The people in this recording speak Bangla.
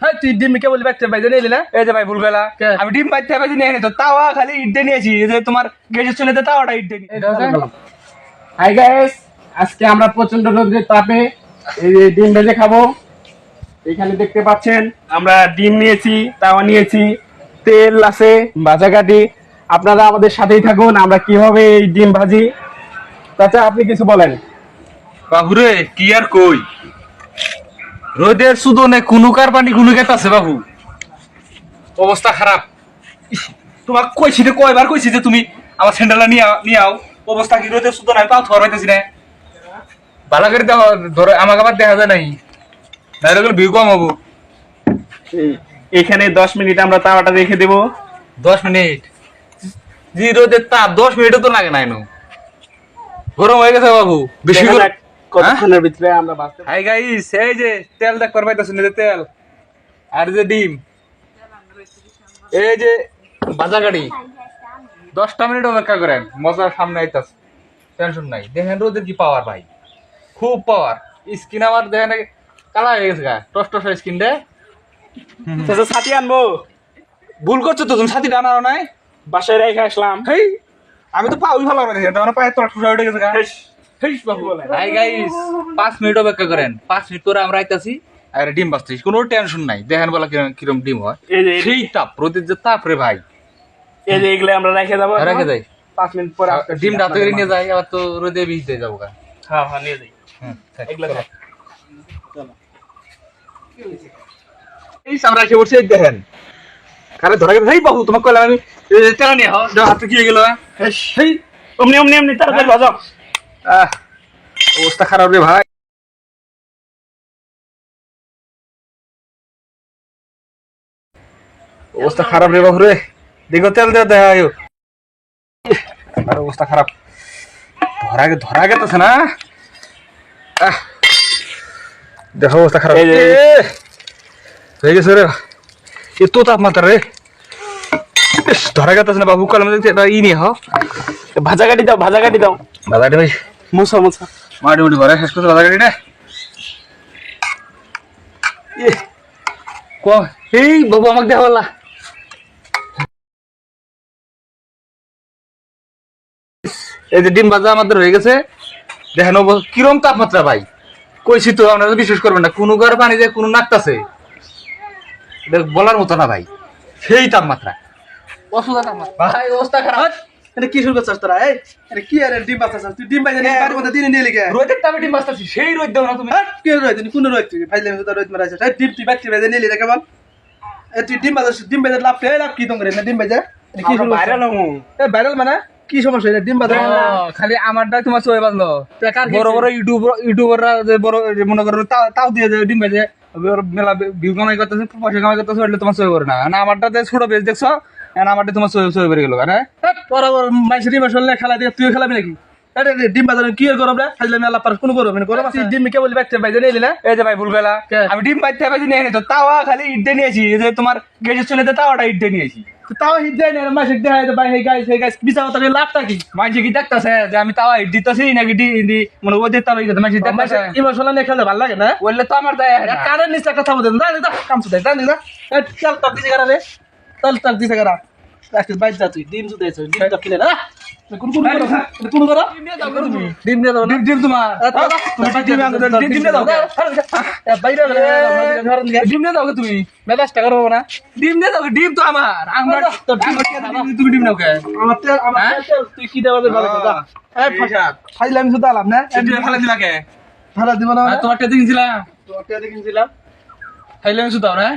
হ্যাঁ তুই ডিম কে বলবি একটা বাইজে নিলি না? এই যে ভাই ভুলবেলা আমি ডিম বাইতে বাইতে নিয়ে তো তাওয়া খালি ইট দিয়ে নিয়েছি এই যে তোমার গ্যাসের চুলাতে তাওয়াটা ইট দিয়ে হাই গাইস, আজকে আমরা প্রচন্ড রোদের তাপে এই যে ডিম ভেজে খাবো। এখানে দেখতে পাচ্ছেন আমরা ডিম নিয়েছি, তাওয়া নিয়েছি, তেল আছে, ভাজা কাটি। আপনারা আমাদের সাথেই থাকুন, আমরা কিভাবে এই ডিম ভাজি। চাচা আপনি কিছু বলেন। বাবুরে কি আর কই, রোদের সুদনে কুনুকার পানি কুনুকেত আছে বাবু, অবস্থা খারাপ। তোমার কইছি যে কয়বার কইছি যে তুমি আমার স্যান্ডেলটা নিয়ে আও, অবস্থা কি রোদের সুদন আমি পাও থর পাইতেছি না। ভালো করে দেখো, ধরো আমাকে আবার দেখা যায় নাই, ডাইরেক্ট ভিউ কম হবো। এখানে 10 মিনিট আমরা তাওয়াটা রেখে দেব। 10 মিনিট? জি রোদের তাপ 10 মিনিটও তো লাগে নাই, গরম হয়ে গেছে বাবু বেশি করে। কতক্ষণের ভিতরে আমরা বাঁচতে। হাই গাইস, এই যে তেল দেখ পার পাইতেছেন, এই যে তেল আর যে ডিম, এই যে ভাজা গাড়ি। 10টা মিনিট অপেক্ষা করেন, মজার সামনে আইতাছে, টেনশন নাই। দেখেন রোদের কি পাওয়ার ভাই, খুব পাওয়ার। স্কিন আমার দেখেন কালা হয়ে গেছে গা, টস টস স্কিন রে। চাচা ছাতি আনবো? ভুল করছো তো, তুমি সাথীটা আনারো নাই? বাসায় রেখে আসলাম। হেই আমি তো পাউই ভালো করে দেখি, আমার পায়ে তোর ঠুসা উঠে গেছে গা। হেই বাবু বলে। হাই গাইস, 5 মিনিট অপেক্ষা করেন, 5 মিনিট পরে আমরা আইতাছি আর ডিম বাজতেছি, কোনো টেনশন নাই। দেখেন বলা কিরম ডিম হয়, এই যে সেই তাপ, রোদের যে তাপ রে ভাই। এই যে এগুলো আমরা রেখে দেবো, রেখে যাই, 5 মিনিট পরে ডিম রাতে করে নিয়ে যাই, আবার তো রোদে ভিজতে যাবো গা। হ্যাঁ হ্যাঁ নিয়ে যাই। এগুলো চলো। থাক। এই আমরা এসে বসে দেখেন কারে ধরা গেছে। হেই বাবু তোমাকে কইলাম আমি তেলা নিয়ে হও, যাও হাতে কি হয়ে গেল। হেই অমনি অমনি অমনি তাড়াতাড়ি বাজাও। অবস্থা খারাপ রে ভাই। অবস্থা খারাপ রে বাবু রে, দেখো তেল দেওয়া দেখা আর অবস্থা খারাপ, ধরা গেতেছে না। দেখো অবস্থা খারাপ হয়ে গেছে রে, এত তাপমাত্রা রে, ধরা গেতেছে না বাবু। কলম ই নিয়ে হও, ভাজা কাটি দাও, ভাজা কাটি দাও। বাজারে ভাই মুছা মুছা মাটি মুটি ভরে শেষ করতে বাজার গাড়ি না। এই বাবু আমাকে দেখা বললা, এই যে ডিম ভাজা আমাদের হয়ে গেছে। দেখেন কিরম তাপমাত্রা ভাই, কইছি তো আপনারা বিশ্বাস করবেন না, কোনো ঘর পানি যে কোনো নাকতাছে, এটা বলার মতো না ভাই, সেই তাপমাত্রা, অসুবিধা তাপমাত্রা ভাই, অবস্থা খারাপ। এটা কি শুরু করছিস তোরা? এই এটা কি আর ডিম বাচ্চা তুই ডিম বাইজে নিয়ে বাড়ির মধ্যে দিনে নিয়ে লিখে রোদের তাপে ডিম ভাজতাছি, সেই রোদ দাও না তুমি। কি রোদ তুই কোন রোদ তুই ফাইলে তো রোদ মারাইছিস? এই ডিম তুই বাচ্চা বাইজে নিয়ে লিখে বল। এই তুই ডিম বাইজে লাভ কি তোমরা না ডিম বাইজে? এটা কি শুরু ভাইরাল হমু। এই ভাইরাল মানে কি সমস্যা? এটা ডিম বাজে খালি আমারটা তোমার চলে বাজলো, বড় বড় ইউটিউবাররা যে বড় মনে করো তাও দিয়ে যায় ডিম বাজে, মেলা ভিউ কামাই করতেছে, পয়সা কামাই করতেছে, ওইটা তোমার চলে করে না। আমারটা ছোট বেশ দেখছো, আমারটা তোমার চলে বেড়ে গেল। তোরা মাইসের ডিম আসলে খেলা দিয়ে তুই খেলাবি নাকি? ডিম বাজারে কি করব রে? খাইলে আমি আল্লাহ পার কোন করব মানে করব। ডিম কে বলবি একটা বাইজে নিলি না? এই যে ভাই ভুলবেলা আমি ডিম বাইতে বাইতে নিয়ে তো তাওয়া খালি ইট দিয়ে নিয়েছি, এই যে তোমার গ্যাসের চুলাতে তাওয়াটা ইট দিয়ে নিয়েছি। তাও হিট দেয় না মাইসের দেয় ভাই, হে গাইস বিচা কথা লাভটা কি? মাঝে কি দেখতেছে যে আমি তাওয়া ইট দিতেছি নাকি মানে ওদের তাওয়া ইট মাঝে দেখতেছে। ইমোশনাল নিয়ে খেলে ভালো লাগে না? বললে তো আমার দেয় কারের নিচে একটা থামো দেন, না কাম শুধু জানি না। চল তাক দিছে কারা রে, চল দিছে কারা আজকে বাইজ যা তুই ডিম শুধু এসে ডিম তো কিনে না কোন করো ডিম দিয়ে দাও, ডিম তোমার তুমি ডিম দিয়ে দাও বাইরে ডিম দিয়ে দাও তুমি, মেজাজ টাকা পাবো না। ডিম দিয়ে দাও, ডিম তো আমার তো তুমি ডিম নাও কে? আমার তুই কি দেওয়া ভালো কথা। এই ফাইলে আমি শুধু আলাম না, ভালো দিলা কে? ভালো দিব না তোমার কে দিয়েছিলাম, তোমার কিনছিলাম খাইলে আমি শুধু না।